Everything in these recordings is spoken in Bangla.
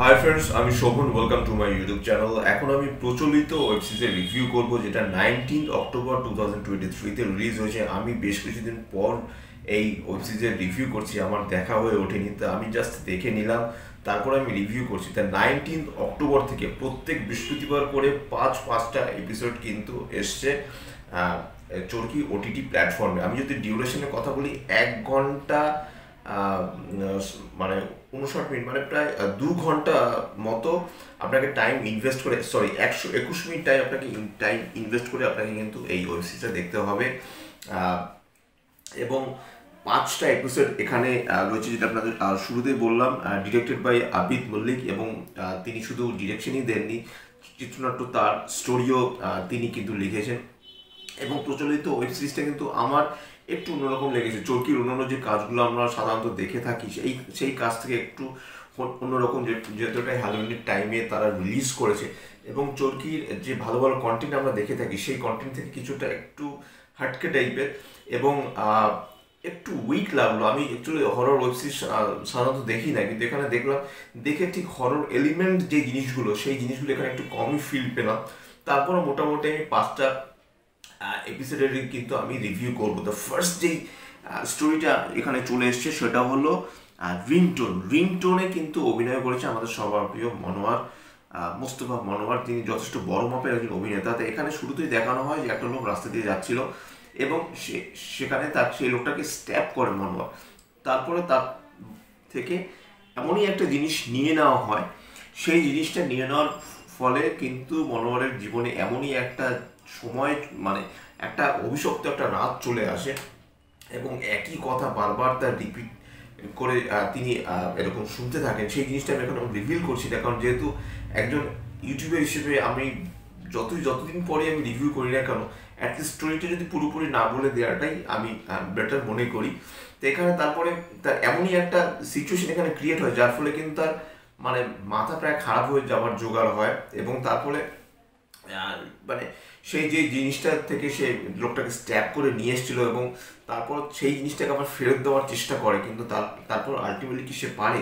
হাই ফ্রেন্ডস, আমি Shobhan. Welcome to my YouTube channel. এখন আমি প্রচলিত ওয়েব সিরিজের রিভিউ করব, যেটা 19 অক্টোবর 2023-তে রিলিজ হয়েছে। আমি বেশ কিছুদিন পর এই ওয়েব সিরিজের রিভিউ করছি, আমার দেখা হয়ে ওঠেনি, তো আমি জাস্ট দেখে নিলাম, তারপর আমি রিভিউ করছি। তা 19 অক্টোবর থেকে প্রত্যেক বৃহস্পতিবার করে পাঁচটা এপিসোড কিন্তু এসছে চরকি ওটিটি প্ল্যাটফর্মে। আমি যদি ডিউরেশনের কথা বলি, 1 ঘন্টা মানে 59 মিনিট, মানে প্রায় 2 ঘন্টা মতো আপনাকে টাইম ইনভেস্ট করে, 121 মিনিট টাইম ইনভেস্ট করে আপনাকে কিন্তু এই ওয়েব সিরিজটা দেখতে হবে। এবং 5টা এপিসোড এখানে রয়েছে, যেটা আপনাদের শুরুতেই বললাম। ডিরেক্টেড বাই আবিদ মল্লিক, এবং তিনি শুধু ডিরেকশনই দেননি, চিত্রনাট্য তার, স্টোরিও তিনি কিন্তু লিখেছেন। এবং প্রচলিত ওয়েব সিরিজটা কিন্তু আমার একটু অন্যরকম লেগেছে। চরকির অন্যান্য যে কাজগুলো আমরা সাধারণত দেখে থাকি, সেই কাজ থেকে একটু অন্যরকম, যেহেতুটা হ্যালোউইনের টাইমে তারা রিলিজ করেছে। এবং চরকির যে ভালো ভালো কন্টেন্ট আমরা দেখে থাকি, সেই কন্টেন্ট থেকে কিছুটা একটু হাটকে টাইপের এবং একটু উইক লাগলো। আমি অ্যাকচুয়ালি হরর ওয়েব সিরিজ সাধারণত দেখি না, কিন্তু এখানে দেখলাম, দেখে ঠিক হরর এলিমেন্ট যে জিনিসগুলো, সেই জিনিসগুলো এখানে একটু কমই ফিল পেলাম। তারপরে মোটামুটি আমি 5টা এপিসোডের কিন্তু আমি রিভিউ করবো। দ্য ফার্স্ট যেই স্টোরিটা এখানে চলে এসছে, সেটা হলো রিংটোনে কিন্তু অভিনয় করেছে আমাদের সবার প্রিয় মোস্তফা মনোয়ার। তিনি যথেষ্ট বড় মাপের একজন অভিনেতা। তো এখানে শুরুতেই দেখানো হয় যে একটা লোক রাস্তা দিয়ে যাচ্ছিল, এবং সেখানে সেই লোকটাকে স্ট্যাপ করে মনোয়ার। তারপরে তার থেকে এমনই একটা জিনিস নিয়ে নেওয়া হয়, সেই জিনিসটা নিয়ে নেওয়ার ফলে কিন্তু মনোয়ারের জীবনে এমনই একটা সময়, মানে একটা অভিশপ্ত একটা রাত চলে আসে, এবং একই কথা বারবার তার রিপিট করে তিনি এরকম শুনতে থাকেন। সেই জিনিসটা আমি এখন রিভিল করছি না, কারণ যেহেতু একজন ইউটিউবার হিসেবে আমি যতদিন পরে আমি রিভিউ করি না কেন, অ্যাটলিস্ট স্টোরিটা যদি পুরোপুরি না বলে দেওয়াটাই আমি বেটার মনে করি। তো এখানে তারপরে তার এমনই একটা সিচুয়েশন এখানে ক্রিয়েট হয়, যার ফলে কিন্তু তার মানে মাথা প্রায় খারাপ হয়ে যাওয়ার জোগাড় হয়। এবং তারপরে মানে সেই যে জিনিসটা থেকে সে লোকটাকে স্ট্যাপ করে নিয়ে এসেছিল, এবং তারপর সেই জিনিসটাকে আবার ফেরত দেওয়ার চেষ্টা করে, কিন্তু তারপর আলটিমেটলি কি সে পারে,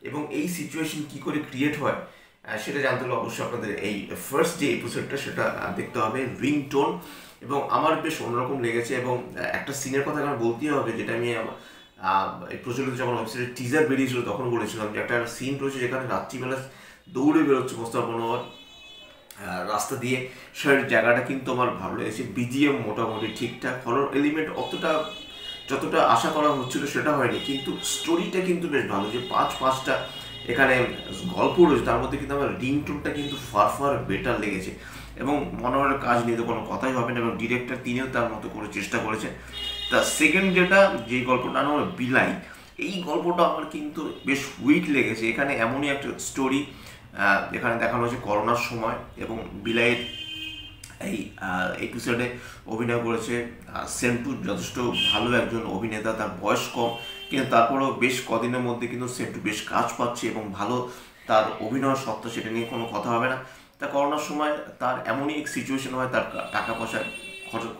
এবং এই সিচুয়েশন কি করে ক্রিয়েট হয় সেটা জানতে হলে অবশ্যই আপনাদের এই ফার্স্ট যে এপিসোডটা সেটা দেখতে হবে, রিংটোন। এবং আমার বেশ অন্যরকম লেগেছে। এবং একটা সিনের কথা আমার বলতেই হবে, যেটা আমি এই প্রচলিত যখন ওয়েবসাইটের টিজার বেরিয়েছিল তখন বলেছিলাম, যে একটা সিন রয়েছে যেখানে রাত্রিবেলা দৌড়ে বেরোচ্ছে মোস্তফা মনোয়ার রাস্তা দিয়ে। সেই জায়গাটা কিন্তু আমার ভালো লেগেছে। বিজিএম মোটামুটি ঠিকঠাক, হরর এলিমেন্ট যতটা আশা করা হচ্ছিল সেটা হয়নি, কিন্তু স্টোরিটা কিন্তু বেশ ভালো। যে পাঁচটা এখানে গল্প রয়েছে, তার মধ্যে কিন্তু আমার রিংটোনটা কিন্তু ফার বেটার লেগেছে। এবং মনোহরের কাজ নিয়ে তো কোনো কথাই হবে না, এবং ডিরেক্টর তিনিও তার মতো করে চেষ্টা করেছেন। তা সেকেন্ড যেই গল্পটা নাম হলো বিলাই, এই গল্পটা আমার কিন্তু বেশ উইক লেগেছে। এখানে এমনই একটা স্টোরি এখানে দেখানো হয়েছে করোনার সময়, এবং বিলাইয়ের এই এপিসোডে অভিনয় করেছে সেন্টু, যথেষ্ট ভালো একজন অভিনেতা। তার বয়স কম, কিন্তু তারপরেও বেশ কদিনের মধ্যে কিন্তু সেন্টু বেশ কাজ পাচ্ছে, এবং ভালো তার অভিনয় সত্ত্বা, সেটা নিয়ে কোনো কথা হবে না। তা করোনার সময় তার এমনই এক সিচুয়েশন হয়, তার টাকা পয়সা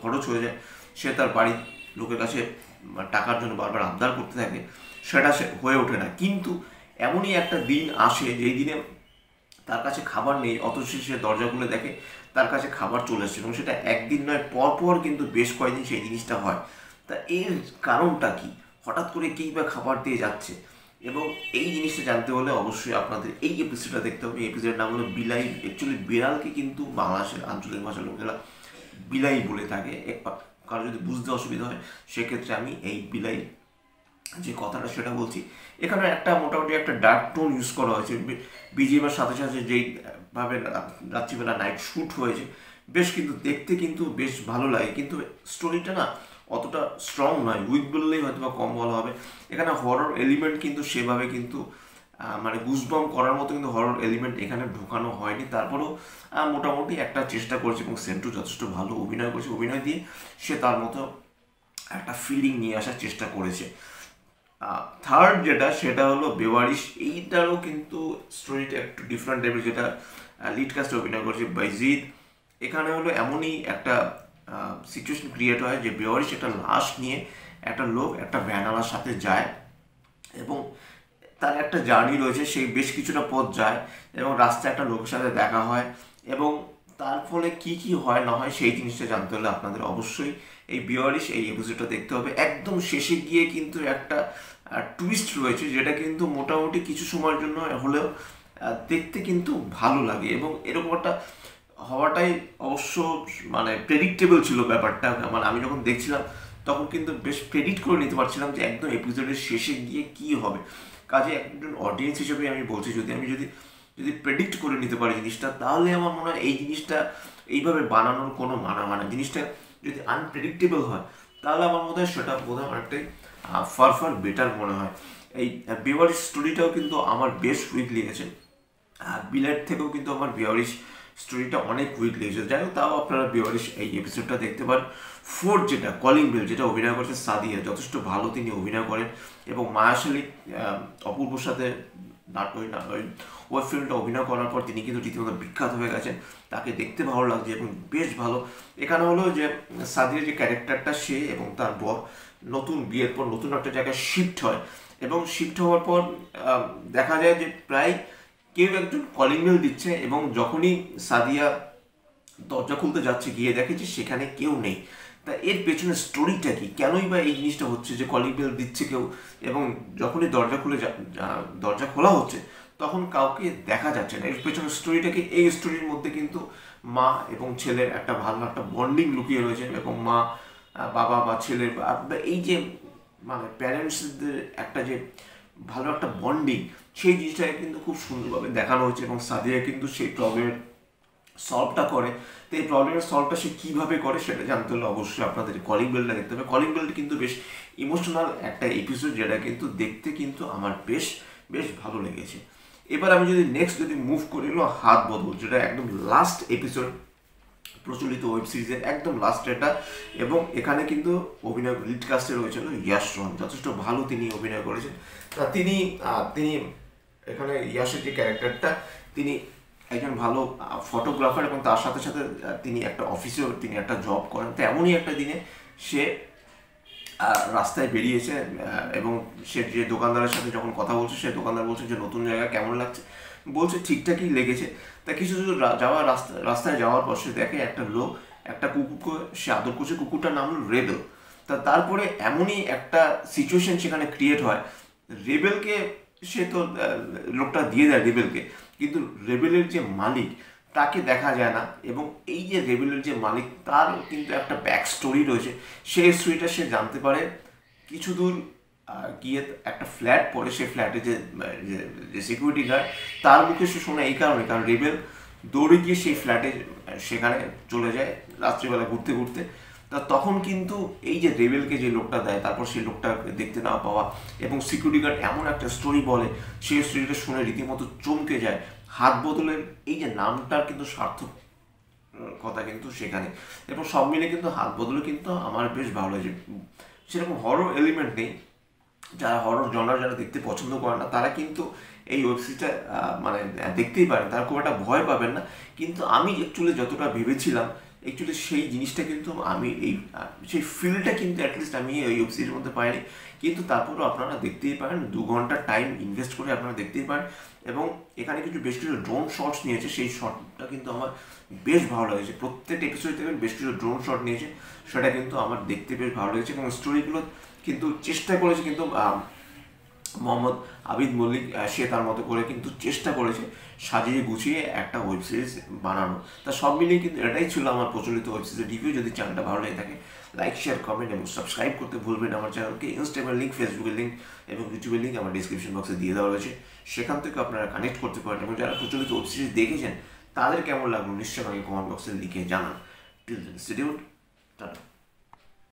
খরচ হয়ে যায়। সে তার বাড়ির লোকের কাছে টাকার জন্য বারবার আবদার করতে থাকে, সেটা সে হয়ে ওঠে না। কিন্তু এমনই একটা দিন আসে, যেই দিনে তার কাছে খাবার নেই, অথচ সে দরজা খুলে দেখে তার কাছে খাবার চলে আসছে, এবং সেটা একদিন নয়, পরপর কিন্তু বেশ কয়েকদিন সেই জিনিসটা হয়। তা এর কারণটা কি, হঠাৎ করে কেই বা খাবার দিয়ে যাচ্ছে? এবং এই জিনিসটা জানতে হলে অবশ্যই আপনাদের এই এপিসোডটা দেখতে হবে। এই এপিসোডের নাম হলো বিলাই। অ্যাকচুয়ালি বিড়ালকে কিন্তু বাংলাদেশের আঞ্চলিক ভাষার লোকেরা বিলাই বলে থাকে। কারো যদি বুঝতে অসুবিধা হয়, সেক্ষেত্রে আমি এই বিলাই যে কথাটা সেটা বলছি। এখানে একটা মোটামুটি একটা ডার্ক টোন ইউজ করা হয়েছে বিজিএমের সাথে সাথে, যেইভাবে রাত্রিবেলা নাইট শ্যুট হয়েছে, বেশ কিন্তু দেখতে কিন্তু বেশ ভালো লাগে। কিন্তু স্টোরিটা না অতটা স্ট্রং নয়, উইক বললেই হয়তো বা কম বলা হবে। এখানে হরর এলিমেন্ট কিন্তু সেভাবে কিন্তু মানে গুজবাম করার মতো কিন্তু হরর এলিমেন্ট এখানে ঢোকানো হয়নি। তারপরেও মোটামুটি একটা চেষ্টা করেছে, এবং সেন্টু যথেষ্ট ভালো অভিনয় করেছে। অভিনয় দিয়ে সে তার মতো একটা ফিলিং নিয়ে আসার চেষ্টা করেছে। থার্ড সেটা হলো বেওয়ারিশ। এইটারও কিন্তু স্টোরিটা একটু ডিফারেন্ট টাইপের, যেটা লিড কাস্টে অভিনয় করেছে বাইজিদ। এখানে হলো এমনই একটা সিচুয়েশন ক্রিয়েট হয়, যে বেওয়ারিশ একটা লাশ নিয়ে একটা লোক একটা ভ্যানালার সাথে যায়, এবং তার একটা জার্নি রয়েছে, সেই বেশ কিছুটা পথ যায় এবং রাস্তায় একটা লোকের সাথে দেখা হয় এবং তার ফলে কি কি হয় না হয় সেই জিনিসটা জানতে হলে আপনাদের অবশ্যই এই বিয়ারিশ এই এপিসোডটা দেখতে হবে। একদম শেষে গিয়ে কিন্তু একটা টুইস্ট রয়েছে যেটা কিন্তু মোটামুটি কিছু সময়ের জন্য হলেও দেখতে কিন্তু ভালো লাগে এবং এরকম একটা হওয়াটাই অবশ্য মানে প্রেডিক্টেবল ছিল ব্যাপারটা। মানে আমি যখন দেখছিলাম তখন কিন্তু বেশ প্রেডিক্ট করে নিতে পারছিলাম যে একদম এপিসোডের শেষে গিয়ে কি হবে। কাজে একজন অডিয়েন্স হিসেবে আমি বলছি, যদি প্রেডিক্ট করে নিতে পারি জিনিসটা, তাহলে আমার মনে হয় এই জিনিসটা এইভাবে বানানোর কোনো মানা হয় না। জিনিসটা যদি আনপ্রেডিক্টেবল হয় তাহলে আমার মনে হয় সেটা বোধহয় অনেকটাই ফার বেটার মনে হয়। এই বিয়ারিশ স্টোরিটাও কিন্তু আমার বেশ উইক লেগেছে, বিলেট থেকেও কিন্তু আমার বিয়ারিশ স্টোরিটা অনেক উইক লেগেছে। যাই হোক, তাও আপনারা বিয়ারিশ এই এপিসোডটা দেখতে পারেন। ফোর্থ যেটা কলিং বেল, যেটা অভিনয় করছে সাদিয়া, যথেষ্ট ভালো তিনি অভিনয় করেন এবং মায়াশালী অপূর্বর সাথে ওই ফিল্মটা অভিনয় করার পর তিনি কিন্তু রীতিমতো বিখ্যাত হয়ে গেছেন। তাকে দেখতে ভালো লাগছে এবং বেশ ভালো। এখানে হলো যে সাদিয়ার যে ক্যারেক্টারটা, সে এবং তার বর নতুন বিয়ের পর নতুন একটা জায়গায় শিফট হয় এবং শিফট হওয়ার পর দেখা যায় যে প্রায় কেউ একজন কলিং বেল দিচ্ছে এবং যখনই সাদিয়া দরজা খুলতে যাচ্ছে গিয়ে দেখে যে সেখানে কেউ নেই। তা এর পেছনে স্টোরিটা কি, কেনই বা এই জিনিসটা হচ্ছে যে কলিং বেল দিচ্ছে কেউ এবং যখনই দরজা খোলা হচ্ছে তখন কাউকে দেখা যাচ্ছে না। এর পেছনে স্টোরিটা কি, এই স্টোরির মধ্যে কিন্তু মা এবং ছেলের একটা ভালো একটা বন্ডিং লুকিয়ে রয়েছে এবং মা বাবা বা ছেলের এই যে মানে প্যারেন্টসদের একটা যে ভালো একটা বন্ডিং, সেই জিনিসটাকে কিন্তু খুব সুন্দরভাবে দেখানো হয়েছে এবং সাদিয়া কিন্তু সেই প্রবলেমের সলভটা করে। তো এই প্রবলেমের সলভটা সে কীভাবে করে সেটা জানতে হলে অবশ্যই আপনাদের কলিং বেলটা দেখতে হবে। কলিং বেলটা কিন্তু বেশ ইমোশনাল একটা এপিসোড, যেটা কিন্তু দেখতে কিন্তু আমার বেশ ভালো লেগেছে। এবার আমি যদি মুভ করি হলো হাত বদল, যেটা একদম লাস্ট এপিসোড প্রচলিত ওয়েব সিরিজের একদম লাস্ট এটা, এবং এখানে কিন্তু অভিনয় লিড কাস্টে রয়েছিল ইয়াশ রোহন, যথেষ্ট ভালো তিনি অভিনয় করেছেন। তিনি এখানে ইয়াশের যে ক্যারেক্টারটা, তিনি একজন ভালো ফটোগ্রাফার এবং তার সাথে সাথে তিনি একটা অফিসেও তিনি একটা জব করেন। তো এমনই একটা দিনে সে রাস্তায় বেরিয়েছে এবং সে যে দোকানদারের সাথে যখন কথা বলছে, সে দোকানদার বলছে যে নতুন জায়গা কেমন লাগছে, বলছে ঠিকঠাকই লেগেছে। তা কিছু রাস্তায় যাওয়ার পর সে দেখে একটা লোক একটা কুকুরকে সে আদর করছে, কুকুরটার নাম হলো রেবেল। তারপরে এমনই একটা সিচুয়েশন সেখানে ক্রিয়েট হয়, রেবেলকে সে তো লোকটা দিয়ে দেয় রেবেলকে, কিন্তু রেবেলের যে মালিক তাকে দেখা যায় না এবং এই যে রেবেলের যে মালিক তার কিন্তু একটা ব্যাক স্টোরি রয়েছে। সেই স্টোরিটা সে জানতে পারে কিছু দূর গিয়ে একটা ফ্ল্যাট পড়ে, সেই ফ্ল্যাটে যে সিকিউরিটি গার্ড তার মুখে সে শোনে এই কারণ রেবেল দৌড়ে গিয়ে সেই ফ্ল্যাটে সেখানে চলে যায় রাত্রিবেলা ঘুরতে। তখন কিন্তু এই যে রেবেলকে যে লোকটা দেয়, তারপর সেই লোকটা দেখতে না পাওয়া এবং সিকিউরিটি গার্ড এমন একটা স্টোরি বলে, সেই স্টোরিটা শুনে রীতিমতো চমকে যায়। হাত বদলের এই যে নামটার কিন্তু সার্থক কথা কিন্তু সেখানে, এবং সব মিলে কিন্তু হাত বদলে কিন্তু আমার বেশ ভালো লাগছে। সেরকম হরর এলিমেন্ট নেই, যারা হরর জনার যারা দেখতে পছন্দ করে না তারা কিন্তু এই ওয়েব সিরিজটা মানে দেখতেই পারেন, তারা খুব একটা ভয় পাবেন না। কিন্তু আমি অ্যাকচুয়ালি যতটা ভেবেছিলাম অ্যাকচুয়ালি সেই জিনিসটা কিন্তু আমি সেই ফিলটা কিন্তু অ্যাটলিস্ট আমি এই ওয়েব সিরিজের মধ্যে পাইনি। কিন্তু তারপরেও আপনারা দেখতেই পারেন, 2 ঘন্টা টাইম ইনভেস্ট করে আপনারা দেখতেই পারেন। এবং এখানে কিন্তু বেশ কিছু ড্রোন শটস নিয়েছে, সেই শটটা কিন্তু আমার বেশ ভালো লেগেছে। প্রত্যেকটা এপিসোড থেকে বেশ কিছু ড্রোন শট নিয়েছে, সেটা কিন্তু আমার দেখতে বেশ ভালো লেগেছে। এবং স্টোরিগুলো কিন্তু চেষ্টা করেছে, কিন্তু মোহাম্মদ আবিদ মল্লিক সে তার মতো করে কিন্তু চেষ্টা করেছে সাজিয়ে গুছিয়ে একটা ওয়েব সিরিজ বানানো। তা সব মিলিয়ে কিন্তু এটাই ছিল আমার প্রচলিত ওয়েব সিরিজের রিভিউ। যদি চ্যানেলটা ভালো লেগে থাকে লাইক, শেয়ার, কমেন্ট এবং সাবস্ক্রাইব করতে ভুলবেন আমার চ্যানেলকে। ইনস্টাগ্রামের লিঙ্ক, ফেসবুকের লিঙ্ক এবং ইউটিউবের লিঙ্ক আমার ডিসক্রিপশন বক্সে দিয়ে দেওয়া রয়েছে, সেখান থেকে আপনারা কানেক্ট করতে পারেন। এবং যারা প্রচলিত ওয়েব সিরিজ দেখেছেন তাদের কেমন লাগলো নিশ্চয়ই আমাকে কমেন্ট বক্সে লিখে জানান। Till then, stay tuned, tata.